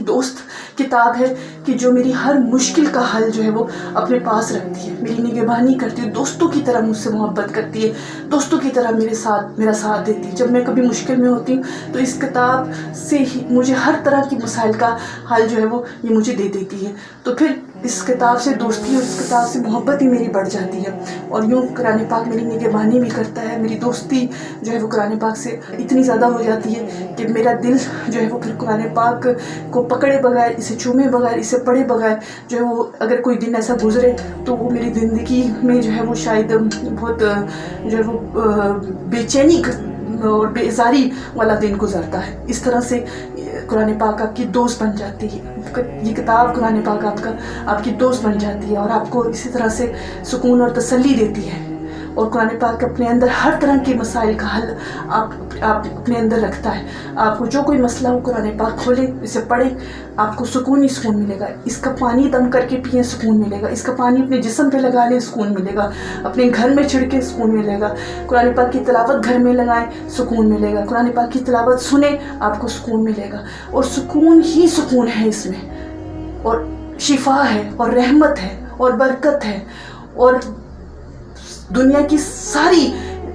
दोस्त किताब है कि जो मेरी हर मुश्किल का हल जो है वो अपने पास रखती है, मेरी निगहबानी करती है, दोस्तों की तरह मुझसे मोहब्बत करती है, दोस्तों की तरह मेरा साथ देती है। जब मैं कभी मुश्किल में होती हूँ तो इस किताब से ही मुझे हर तरह की मसाइल का हल जो है वो ये मुझे दे देती है। तो फिर इस किताब से दोस्ती और इस किताब से मोहब्बत ही मेरी बढ़ जाती है। और यूँ कुरान पाक मेरी निगहबानी भी करता है, मेरी दोस्ती जो है वो कुरान पाक से इतनी ज़्यादा हो जाती है कि मेरा दिल जो है वो फिर कुरान पाक को पकड़े बगैर, इसे चूमे बगैर, इसे पढ़े बगैर जो है वो अगर कोई दिन ऐसा गुजरे तो वो मेरी ज़िंदगी में जो है वो शायद बहुत जो है वो बेचैनी और बेजारी वाला दिन गुजरता है। इस तरह से कुरान पाक आपकी दोस्त बन जाती है, ये किताब कुरान पाक आपकी दोस्त बन जाती है और आपको इसी तरह से सुकून और तसल्ली देती है। और कुरान पाक अपने अंदर हर तरह के मसाइल का हल आप अपने अंदर रखता है। आपको जो कोई मसला हो कुरान पाक खोलें, इसे पढ़ें, आपको सुकून ही सुकून मिलेगा। इसका पानी दम करके पिए, सुकून मिलेगा। इसका पानी अपने जिस्म पे लगा लें, सुकून मिलेगा। अपने घर में छिड़के, सुकून मिलेगा। कुरान पाक की तिलावत घर में लगाएं, सुकून मिलेगा। कुरान पाक की तिलावत सुने, आपको सुकून मिलेगा। और सुकून ही सुकून है इसमें, और शिफा है, और रहमत है, और बरकत है, और दुनिया की सारी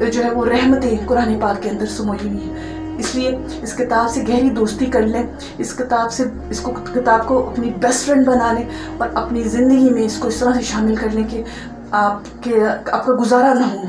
जो है वो रहमतें कुरान पाक के अंदर समाई हुई हैं। इसलिए इस किताब से गहरी दोस्ती कर लें, इस किताब को अपनी बेस्ट फ्रेंड बना लें और अपनी ज़िंदगी में इसको इस तरह से शामिल कर लें कि आपका गुजारा ना हो।